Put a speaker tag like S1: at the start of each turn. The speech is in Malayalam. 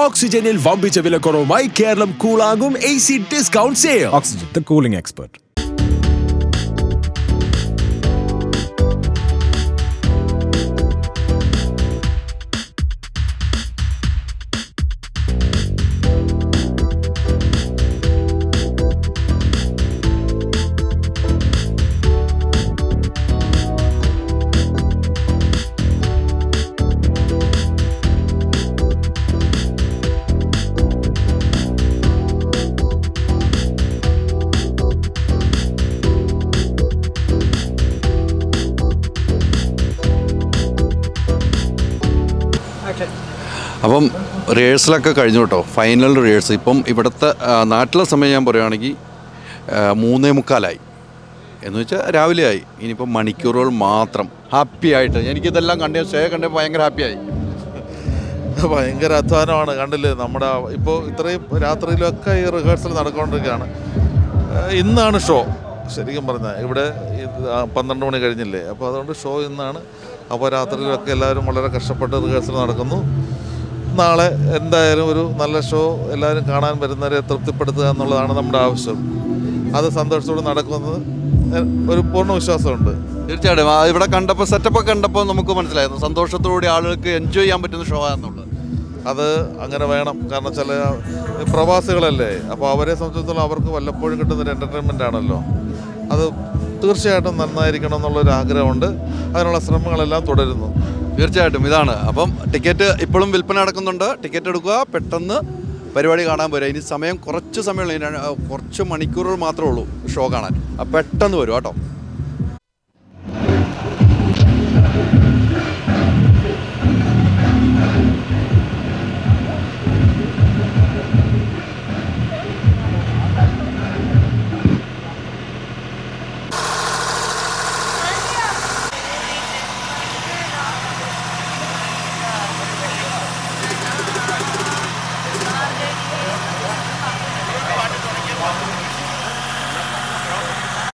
S1: ഓക്സിജനിൽ വമ്പിച്ച വിലക്കുറവുമായി കേരളം കൂളാകും AC discount sale.
S2: Oxygen, the cooling expert.
S3: അപ്പം റിഹേഴ്സലൊക്കെ കഴിഞ്ഞു കേട്ടോ. ഫൈനൽ റിഹേഴ്സൽ ഇപ്പം ഇവിടുത്തെ നാട്ടിലെ സമയം ഞാൻ പറയുകയാണെങ്കിൽ 3:45 എന്ന് വെച്ചാൽ രാവിലെ ആയി. ഇനിയിപ്പം മണിക്കൂറുകൾ മാത്രം ഹാപ്പി ആയിട്ട് എനിക്കിതെല്ലാം സ്റ്റേ കണ്ടപ്പോൾ ഭയങ്കര ഹാപ്പിയായി.
S4: ഭയങ്കര അധ്വാനമാണ്. കണ്ടില്ലേ, നമ്മുടെ ഇപ്പോൾ ഇത്രയും രാത്രിയിലൊക്കെ ഈ റിഹേഴ്സൽ നടന്നുകൊണ്ടിരിക്കുകയാണ്. ഇന്നാണ് ഷോ. ശരിക്കും പറഞ്ഞാൽ ഇവിടെ 12 മണി കഴിഞ്ഞില്ലേ, അപ്പോൾ അതുകൊണ്ട് ഷോ ഇന്നാണ്. അപ്പോൾ രാത്രിയിലൊക്കെ എല്ലാവരും വളരെ കഷ്ടപ്പെട്ട് റിഹേഴ്സൽ നടക്കുന്നു. നാളെ എന്തായാലും ഒരു നല്ല ഷോ എല്ലാവരും കാണാൻ വരുന്നവരെ തൃപ്തിപ്പെടുത്തുക എന്നുള്ളതാണ് നമ്മുടെ ആവശ്യം. അത് സന്തോഷത്തോടെ നടക്കുന്നത് ഒരു പൂർണ്ണ വിശ്വാസമുണ്ട്.
S3: തീർച്ചയായിട്ടും ഇവിടെ കണ്ടപ്പോൾ സെറ്റപ്പൊക്കെ കണ്ടപ്പോൾ നമുക്ക് മനസ്സിലായിരുന്നു സന്തോഷത്തോടെ ആളുകൾക്ക് എൻജോയ് ചെയ്യാൻ പറ്റുന്ന ഷോ ആണെന്നുള്ളത്.
S4: അത് അങ്ങനെ വേണം. കാരണം ചില പ്രവാസികളല്ലേ, അപ്പോൾ അവരെ സംബന്ധിച്ചിടത്തോളം അവർക്ക് വല്ലപ്പോഴും കിട്ടുന്നൊരു എൻ്റർടൈൻമെൻ്റ് ആണല്ലോ. അത് തീർച്ചയായിട്ടും നന്നായിരിക്കണം എന്നുള്ളൊരു ആഗ്രഹമുണ്ട്. അതിനുള്ള ശ്രമങ്ങളെല്ലാം തുടരുന്നു.
S3: തീർച്ചയായിട്ടും ഇതാണ്. അപ്പം ടിക്കറ്റ് ഇപ്പോഴും വിൽപ്പന നടക്കുന്നുണ്ട്. ടിക്കറ്റ് എടുക്കുക, പെട്ടെന്ന് പരിപാടി കാണാൻ പോരുക. ഇനി സമയം കുറച്ച് സമയമുള്ളൂ, കുറച്ച് മണിക്കൂറുകൾ മാത്രമേ ഉള്ളൂ ഷോ കാണാൻ. പെട്ടെന്ന് വരും കേട്ടോ.